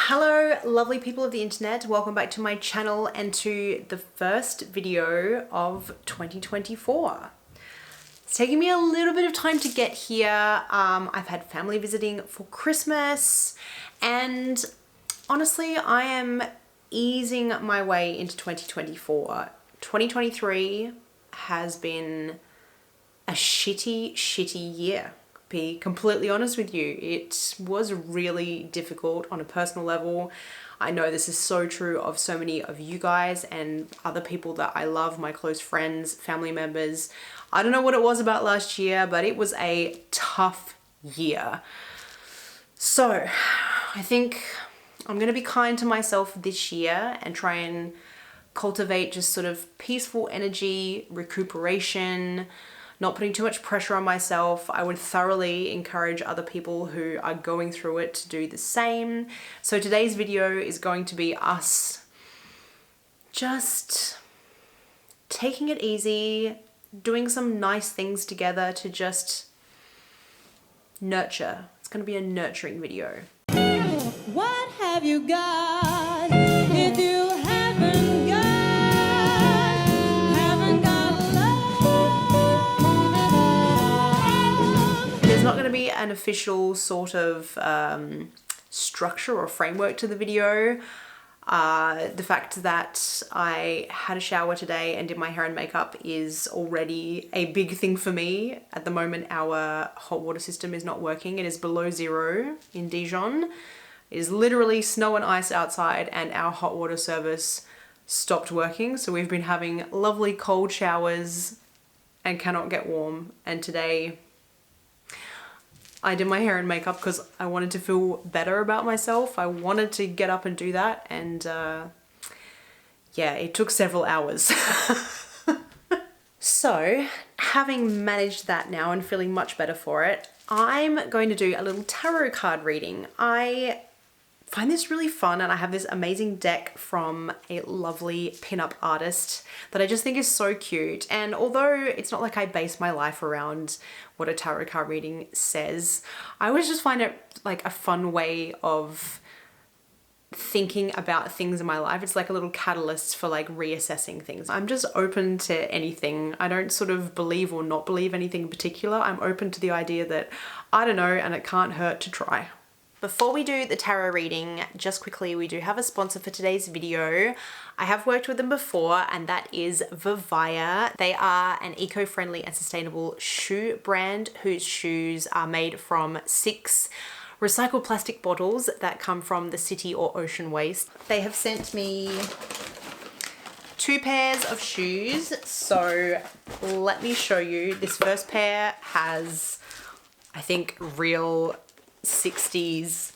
Hello, lovely people of the internet. Welcome back to my channel and to the first video of 2024. It's taking me a little bit of time to get here. I've had family visiting for Christmas and honestly, I am easing my way into 2024. 2023 has been a shitty year. Be completely honest with you. It was really difficult on a personal level. I know this is so true of so many of you guys and other people that I love, my close friends, family members. I don't know what it was about last year, but it was a tough year. So I think I'm going to be kind to myself this year and try and cultivate just sort of peaceful energy, recuperation, not putting too much pressure on myself. I would thoroughly encourage other people who are going through it to do the same. So today's video is going to be us just taking it easy, doing some nice things together to just nurture. It's going to be a nurturing video. What have you got if you haven't got love? There's not going to be an official sort of structure or framework to the video. The fact that I had a shower today and did my hair and makeup is already a big thing for me. At the moment, our hot water system is not working. It is below zero in Dijon. It is literally snow and ice outside and our hot water service stopped working. So we've been having lovely cold showers and cannot get warm. And today I did my hair and makeup because I wanted to feel better about myself. I wanted to get up and do that. And yeah, it took several hours. So having managed that now and feeling much better for it, I'm going to do a little tarot card reading. I find this really fun and I have this amazing deck from a lovely pinup artist that I just think is so cute. And although it's not like I base my life around what a tarot card reading says, I always just find it like a fun way of thinking about things in my life. It's like a little catalyst for like reassessing things. I'm just open to anything. I don't sort of believe or not believe anything in particular. I'm open to the idea that I don't know and it can't hurt to try. Before we do the tarot reading, just quickly, we do have a sponsor for today's video. I have worked with them before and that is Vivaia. They are an eco-friendly and sustainable shoe brand whose shoes are made from 6 recycled plastic bottles that come from the city or ocean waste. They have sent me 2 pairs of shoes. So let me show you. This first pair has, I think, real 60s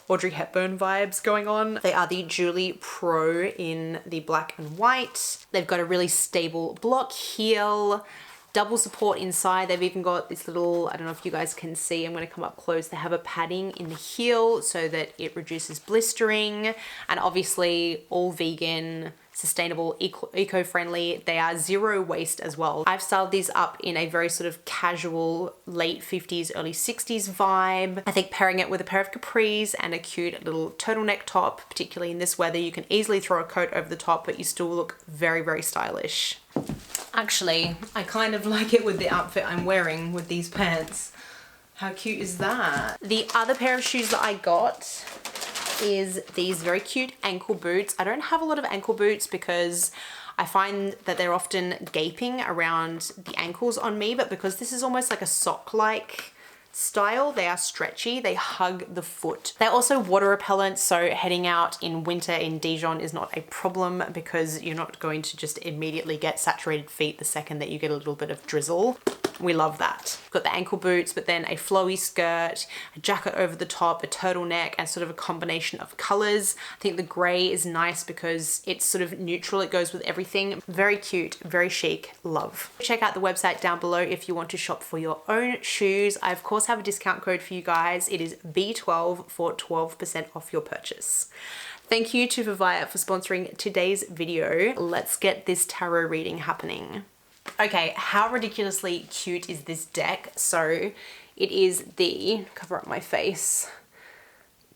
Audrey Hepburn vibes going on. They are the Julie Pro in the black and white. They've got a really stable block heel, double support inside. They've even got this little, I don't know if you guys can see, I'm going to come up close. They have a padding in the heel so that it reduces blistering, and obviously all vegan, sustainable, eco-friendly. They are zero waste as well. I've styled these up in a very sort of casual late 50s, early 60s vibe. I think pairing it with a pair of capris and a cute little turtleneck top, particularly in this weather, you can easily throw a coat over the top, but you still look very, very stylish. Actually, I kind of like it with the outfit I'm wearing with these pants. How cute is that? The other pair of shoes that I got is these very cute ankle boots. I don't have a lot of ankle boots because I find that they're often gaping around the ankles on me, but because this is almost like a sock-like style, they are stretchy, they hug the foot. They're also water repellent, so heading out in winter in Dijon is not a problem because you're not going to just immediately get saturated feet the second that you get a little bit of drizzle. We love that. Got the ankle boots, but then a flowy skirt, a jacket over the top, a turtleneck, and sort of a combination of colors. I think the gray is nice because it's sort of neutral. It goes with everything. Very cute, very chic, love. Check out the website down below if you want to shop for your own shoes. I of course have a discount code for you guys. It is B12 for 12% off your purchase. Thank you to Vivaia for sponsoring today's video. Let's get this tarot reading happening. Okay, how ridiculously cute is this deck? So it is the, cover up my face,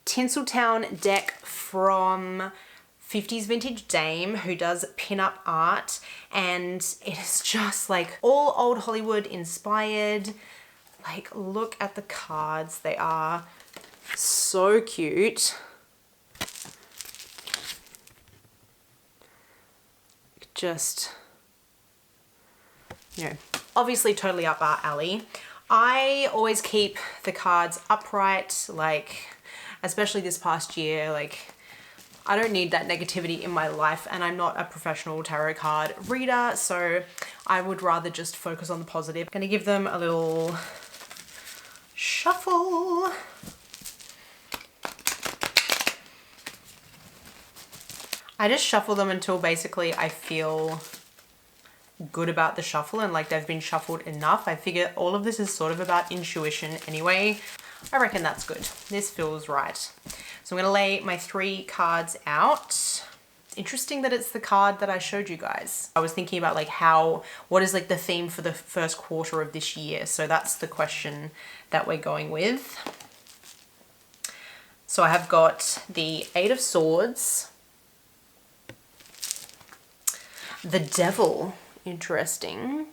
Tinseltown deck from 50s Vintage Dame, who does pin-up art, and it is just like all old Hollywood inspired. Like, look at the cards. They are so cute. Just, you know, obviously totally up our alley. I always keep the cards upright, like, especially this past year, like, I don't need that negativity in my life, and I'm not a professional tarot card reader, so I would rather just focus on the positive. I'm gonna give them a little shuffle. I just shuffle them until basically I feel good about the shuffle and like they've been shuffled enough. I figure all of this is sort of about intuition anyway. I reckon that's good. This feels right. So I'm gonna lay my 3 cards out. Interesting that it's the card that I showed you guys. I was thinking about like what is like the theme for the first quarter of this year? So that's the question that we're going with. So I have got the 8 of Swords, the Devil, interesting,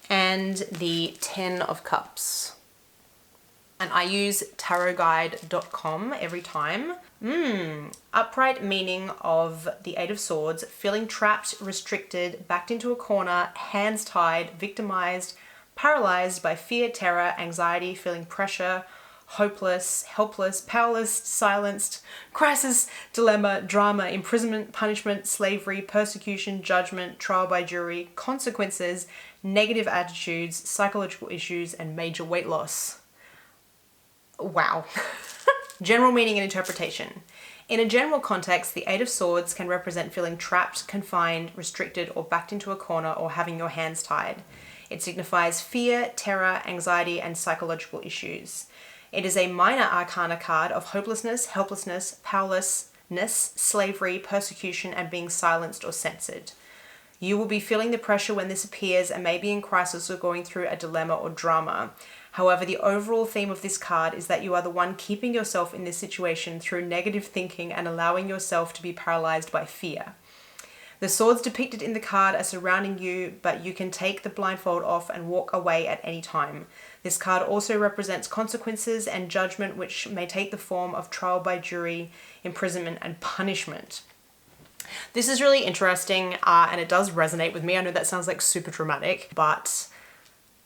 and the 10 of Cups. And I use tarotguide.com every time. Upright meaning of the 8 of Swords: feeling trapped, restricted, backed into a corner, hands tied, victimized, paralyzed by fear, terror, anxiety, feeling pressure, hopeless, helpless, powerless, silenced, crisis, dilemma, drama, imprisonment, punishment, slavery, persecution, judgment, trial by jury, consequences, negative attitudes, psychological issues, and major weight loss. Wow. General meaning and interpretation. In a general context, the 8 of Swords can represent feeling trapped, confined, restricted, or backed into a corner, or having your hands tied. It signifies fear, terror, anxiety, and psychological issues. It is a minor arcana card of hopelessness, helplessness, powerlessness, slavery, persecution, and being silenced or censored. You will be feeling the pressure when this appears and may be in crisis or going through a dilemma or drama. However, the overall theme of this card is that you are the one keeping yourself in this situation through negative thinking and allowing yourself to be paralyzed by fear. The swords depicted in the card are surrounding you, but you can take the blindfold off and walk away at any time. This card also represents consequences and judgment, which may take the form of trial by jury, imprisonment, and punishment. This is really interesting, and it does resonate with me. I know that sounds like super dramatic, but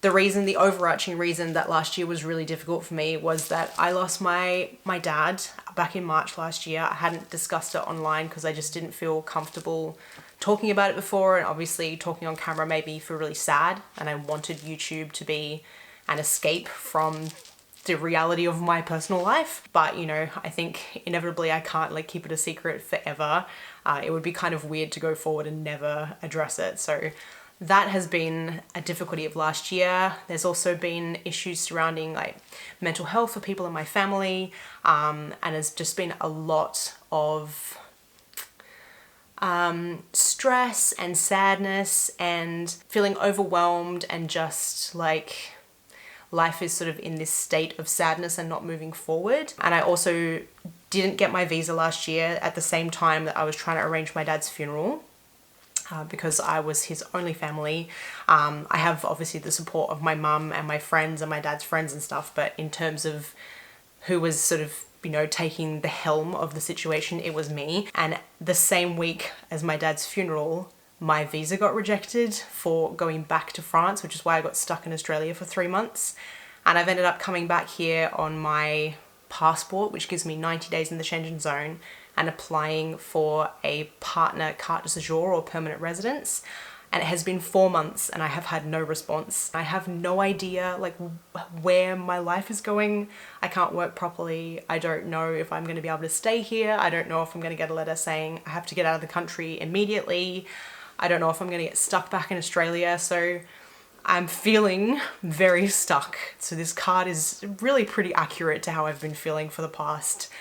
the overarching reason that last year was really difficult for me was that I lost my dad back in March last year. I hadn't discussed it online because I just didn't feel comfortable talking about it before, and obviously talking on camera made me feel really sad, and I wanted YouTube to be an escape from the reality of my personal life. But, you know, I think inevitably I can't like keep it a secret forever. It would be kind of weird to go forward and never address it. So that has been a difficulty of last year. There's also been issues surrounding like mental health for people in my family, and it's just been a lot of stress and sadness and feeling overwhelmed, and just like life is sort of in this state of sadness and not moving forward. And I also didn't get my visa last year at the same time that I was trying to arrange my dad's funeral. Because I was his only family. I have obviously the support of my mum and my friends and my dad's friends and stuff, but in terms of who was sort of, you know, taking the helm of the situation, it was me. And the same week as my dad's funeral, my visa got rejected for going back to France, which is why I got stuck in Australia for 3 months. And I've ended up coming back here on my passport, which gives me 90 days in the Schengen zone, and applying for a partner carte de séjour or permanent residence. And it has been 4 months and I have had no response. I have no idea like where my life is going. I can't work properly. I don't know if I'm gonna be able to stay here. I don't know if I'm gonna get a letter saying I have to get out of the country immediately. I don't know if I'm gonna get stuck back in Australia. So I'm feeling very stuck. So this card is really pretty accurate to how I've been feeling for the past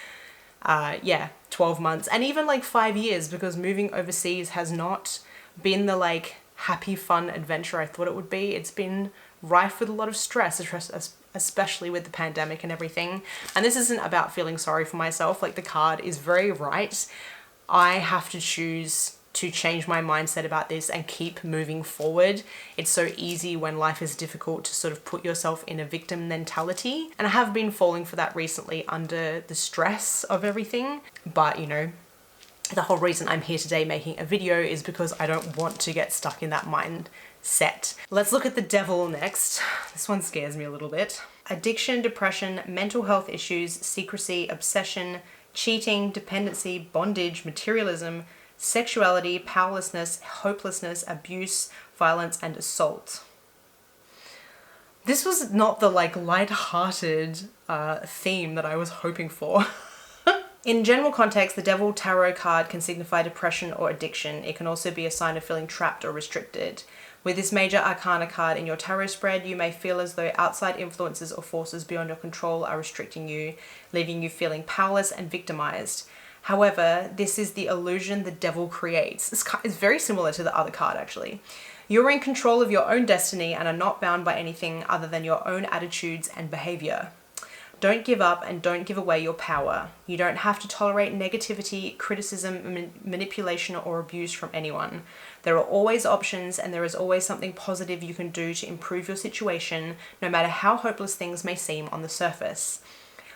12 months and even like 5 years, because moving overseas has not been the like happy fun adventure I thought it would be. It's been rife with a lot of stress, especially with the pandemic and everything. And this isn't about feeling sorry for myself. Like, the card is very right. I have to choose to change my mindset about this and keep moving forward. It's so easy when life is difficult to sort of put yourself in a victim mentality. And I have been falling for that recently under the stress of everything. But, you know, the whole reason I'm here today making a video is because I don't want to get stuck in that mindset. Let's look at the devil next. This one scares me a little bit. Addiction, depression, mental health issues, secrecy, obsession, cheating, dependency, bondage, materialism, sexuality, powerlessness, hopelessness, abuse, violence, and assault. This was not the like light-hearted theme that I was hoping for. In general context, the Devil Tarot card can signify depression or addiction. It can also be a sign of feeling trapped or restricted. With this major arcana card in your tarot spread, you may feel as though outside influences or forces beyond your control are restricting you, leaving you feeling powerless and victimized. However, this is the illusion the devil creates. This card is very similar to the other card, actually. You're in control of your own destiny and are not bound by anything other than your own attitudes and behavior. Don't give up and don't give away your power. You don't have to tolerate negativity, criticism, manipulation, or abuse from anyone. There are always options, and there is always something positive you can do to improve your situation, no matter how hopeless things may seem on the surface.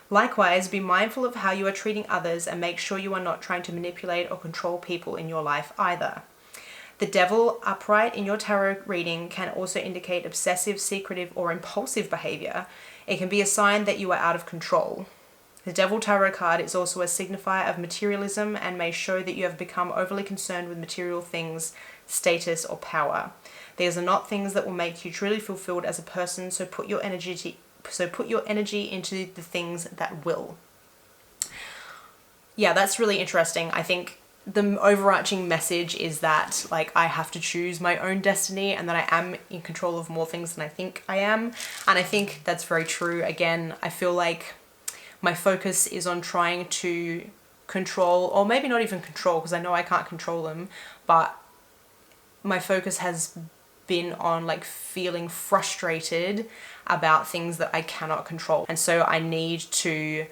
Likewise, be mindful of how you are treating others and make sure you are not trying to manipulate or control people in your life either. The devil upright in your tarot reading can also indicate obsessive, secretive, or impulsive behavior. It can be a sign that you are out of control. The Devil Tarot card is also a signifier of materialism and may show that you have become overly concerned with material things, status, or power. These are not things that will make you truly fulfilled as a person, so put your energy into the things that will. Yeah, that's really interesting. I think the overarching message is that like I have to choose my own destiny and that I am in control of more things than I think I am. And I think that's very true. Again, I feel like my focus is on trying to control, or maybe not even control, because I know I can't control them, but my focus has been on like feeling frustrated about things that I cannot control. And so I need to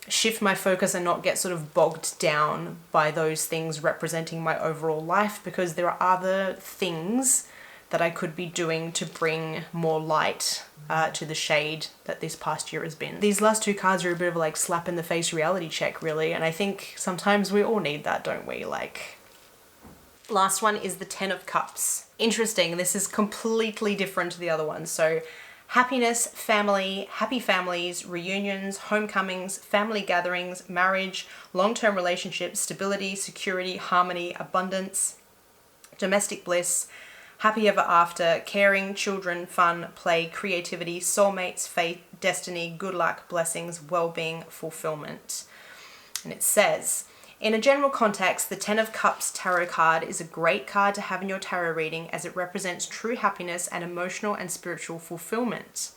shift my focus and not get sort of bogged down by those things representing my overall life, because there are other things that I could be doing to bring more light to the shade that this past year has been. These last two cards are a bit of a like slap in the face reality check, really, and I think sometimes we all need that, don't we? Like, last one is the Ten of Cups. Interesting, this is completely different to the other one. So happiness, family, happy families, reunions, homecomings, family gatherings, marriage, long-term relationships, stability, security, harmony, abundance, domestic bliss, happy ever after, caring, children, fun, play, creativity, soulmates, faith, destiny, good luck, blessings, well-being, fulfillment. And it says, in a general context, the Ten of Cups tarot card is a great card to have in your tarot reading as it represents true happiness and emotional and spiritual fulfillment.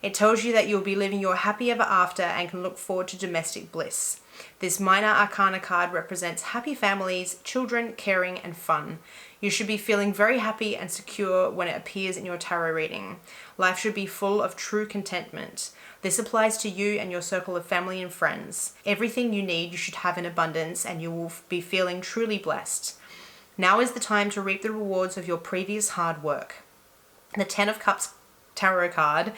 It tells you that you'll be living your happy ever after and can look forward to domestic bliss. This minor arcana card represents happy families, children, caring, and fun. You should be feeling very happy and secure when it appears in your tarot reading. Life should be full of true contentment. This applies to you and your circle of family and friends. Everything you need you should have in abundance, and you will be feeling truly blessed. Now is the time to reap the rewards of your previous hard work. The Ten of Cups tarot card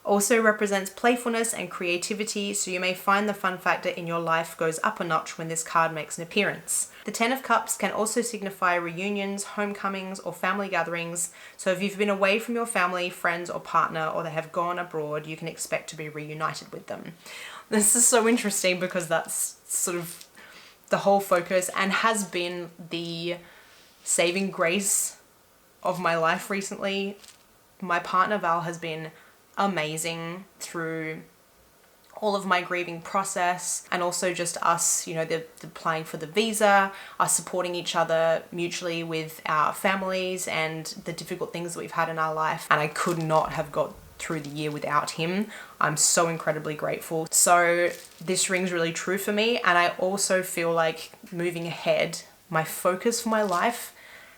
also represents playfulness and creativity, so you may find the fun factor in your life goes up a notch when this card makes an appearance. The Ten of Cups can also signify reunions, homecomings, or family gatherings, so if you've been away from your family, friends, or partner, or they have gone abroad, you can expect to be reunited with them. This is so interesting because that's sort of the whole focus and has been the saving grace of my life recently. My partner Val has been amazing through all of my grieving process, and also just us, you know, the applying for the visa, us supporting each other mutually with our families and the difficult things that we've had in our life. And I could not have got through the year without him. I'm so incredibly grateful. So this rings really true for me, and I also feel like moving ahead, my focus for my life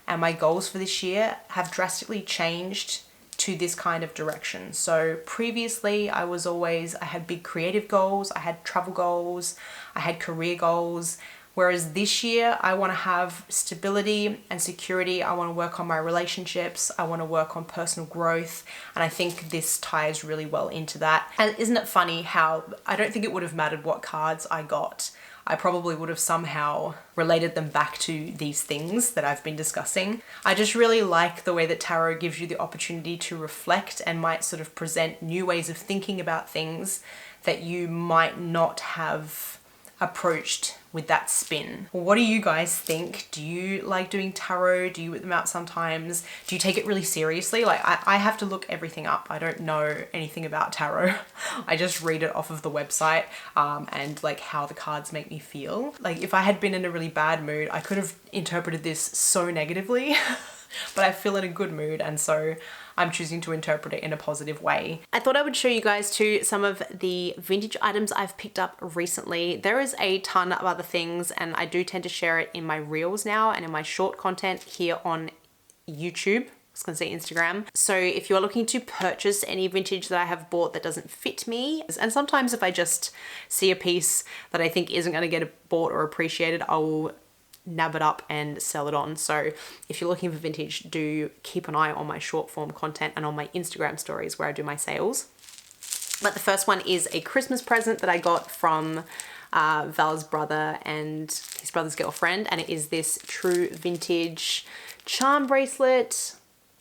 and my goals for this year have drastically changed to this kind of direction. So previously I had big creative goals, I had travel goals, I had career goals. Whereas this year, I want to have stability and security. I want to work on my relationships. I want to work on personal growth. And I think this ties really well into that. And isn't it funny how I don't think it would have mattered what cards I got. I probably would have somehow related them back to these things that I've been discussing. I just really like the way that tarot gives you the opportunity to reflect and might sort of present new ways of thinking about things that you might not have approached with that spin. What do you guys think? Do you like doing tarot? Do you whip them out sometimes? Do you take it really seriously? Like I have to look everything up. I don't know anything about tarot. I just read it off of the website and like how the cards make me feel. Like if I had been in a really bad mood, I could have interpreted this so negatively, but I feel in a good mood, and so I'm choosing to interpret it in a positive way. I thought I would show you guys too some of the vintage items I've picked up recently. There is a ton of other things, and I do tend to share it in my reels now and in my short content here on YouTube. I was gonna say Instagram. So if you're looking to purchase any vintage that I have bought that doesn't fit me, and sometimes if I just see a piece that I think isn't gonna get bought or appreciated, I will nab it up and sell it on. So if you're looking for vintage, do keep an eye on my short form content and on my Instagram stories where I do my sales. But the first one is a Christmas present that I got from Val's brother and his brother's girlfriend, and it is this true vintage charm bracelet.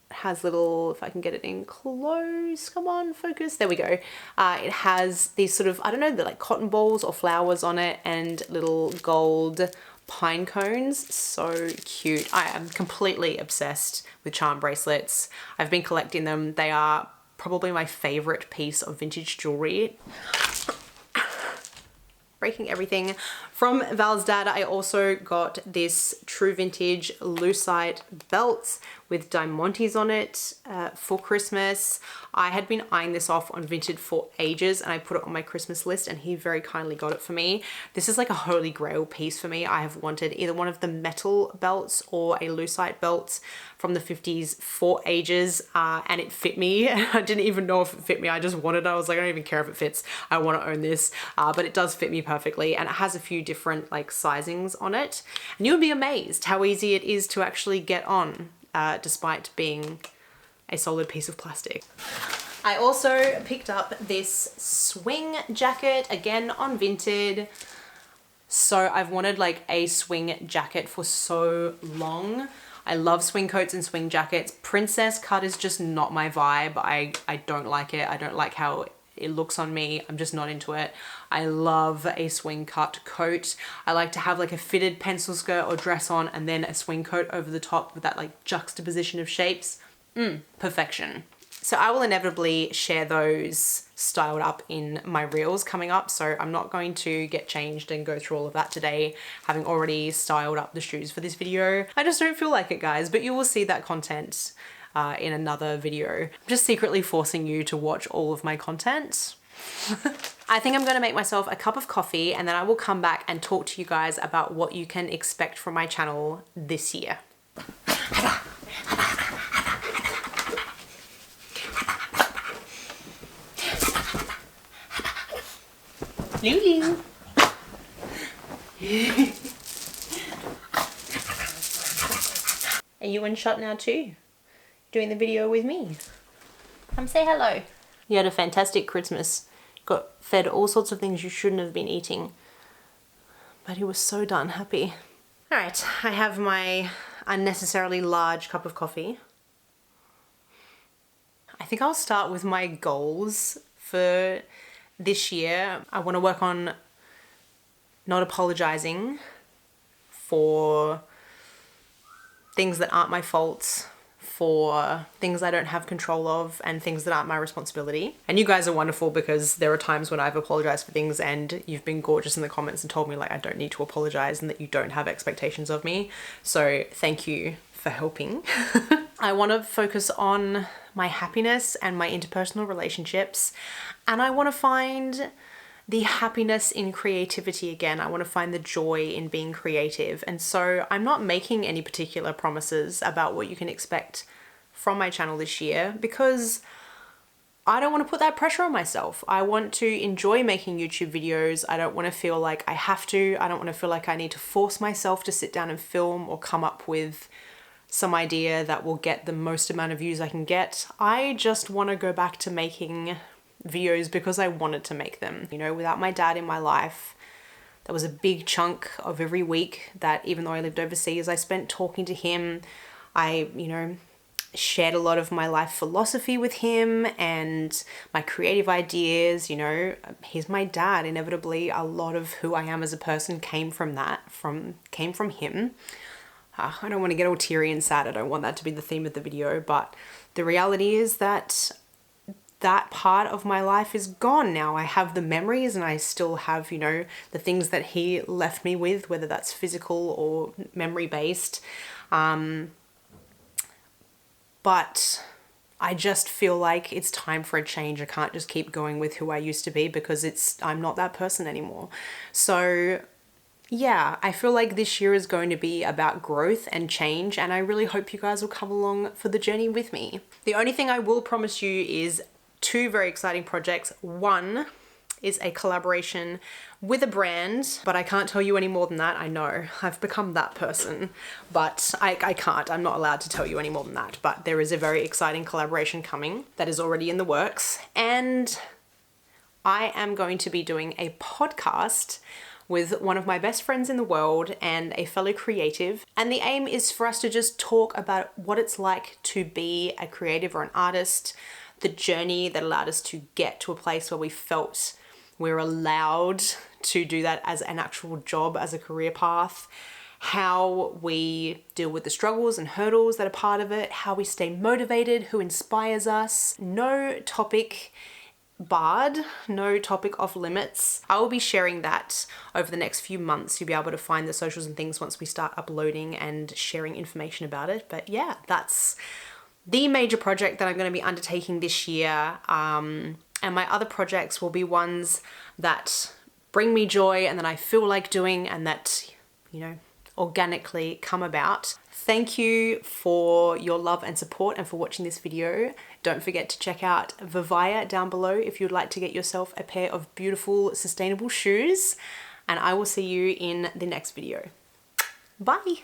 It has little, if I can get it in close, come on, focus, there we go. It has these sort of, I don't know, they're like cotton balls or flowers on it, and little gold pine cones. So cute. I am completely obsessed with charm bracelets. I've been collecting them. They are probably my favorite piece of vintage jewelry. Breaking everything. From Val's dad, I also got this true vintage lucite belt with diamantes on it for Christmas. I had been eyeing this off on Vinted for ages, and I put it on my Christmas list, and he very kindly got it for me. This is like a holy grail piece for me. I have wanted either one of the metal belts or a lucite belt from the 50s for ages, and it fit me. I didn't even know if it fit me. I just wanted it. I was like, I don't even care if it fits. I want to own this, but it does fit me perfectly, and it has a few different like sizings on it, and you'll be amazed how easy it is to actually get on, despite being a solid piece of plastic. I also picked up this swing jacket, again on Vinted. So I've wanted like a swing jacket for so long. I love swing coats and swing jackets. Princess cut is just not my vibe. I don't like it. I don't like how it looks on me. I'm just not into it. I love a swing cut coat. I like to have like a fitted pencil skirt or dress on and then a swing coat over the top with that like juxtaposition of shapes. Perfection. So I will inevitably share those styled up in my reels coming up. So I'm not going to get changed and go through all of that today, having already styled up the shoes for this video. I just don't feel like it, guys, but you will see that content in another video. I'm just secretly forcing you to watch all of my content. I think I'm going to make myself a cup of coffee, and then I will come back and talk to you guys about what you can expect from my channel this year. Lulu. Are you in shot now too? Doing the video with me? Come say hello. You had a fantastic Christmas. Got fed all sorts of things you shouldn't have been eating. But he was so darn happy. Alright, I have my unnecessarily large cup of coffee. I think I'll start with my goals for this year. I want to work on not apologizing for things that aren't my fault, for things I don't have control of, and things that aren't my responsibility. And you guys are wonderful, because there are times when I've apologized for things and you've been gorgeous in the comments and told me like I don't need to apologize and that you don't have expectations of me. So thank you for helping. I want to focus on my happiness and my interpersonal relationships, and I want to find the happiness in creativity again. I want to find the joy in being creative. And so I'm not making any particular promises about what you can expect from my channel this year because I don't want to put that pressure on myself. I want to enjoy making YouTube videos. I don't want to feel like I have to. I don't want to feel like I need to force myself to sit down and film or come up with some idea that will get the most amount of views I can get. I just want to go back to making videos because I wanted to make them. You know, without my dad in my life, that was a big chunk of every week that even though I lived overseas, I spent talking to him. I, shared a lot of my life philosophy with him and my creative ideas. He's my dad. Inevitably, a lot of who I am as a person came from him. I don't want to get all teary and sad. I don't want that to be the theme of the video, but the reality is that that part of my life is gone now. I have the memories and I still have, the things that he left me with, whether that's physical or memory based. But I just feel like it's time for a change. I can't just keep going with who I used to be because I'm not that person anymore. So yeah, I feel like this year is going to be about growth and change, and I really hope you guys will come along for the journey with me. The only thing I will promise you is 2 very exciting projects. One is a collaboration with a brand, but I can't tell you any more than that. I know, I've become that person, but I can't. I'm not allowed to tell you any more than that. But there is a very exciting collaboration coming that is already in the works, and I am going to be doing a podcast with one of my best friends in the world and a fellow creative. And the aim is for us to just talk about what it's like to be a creative or an artist, the journey that allowed us to get to a place where we felt we're allowed to do that as an actual job, as a career path, how we deal with the struggles and hurdles that are part of it, how we stay motivated, who inspires us. No topic barred, no topic off limits. I will be sharing that over the next few months. You'll be able to find the socials and things once we start uploading and sharing information about it. But yeah, that's the major project that I'm going to be undertaking this year. And my other projects will be ones that bring me joy and that I feel like doing and that, organically come about. Thank you for your love and support and for watching this video. Don't forget to check out Vivaia down below if you'd like to get yourself a pair of beautiful, sustainable shoes. And I will see you in the next video. Bye.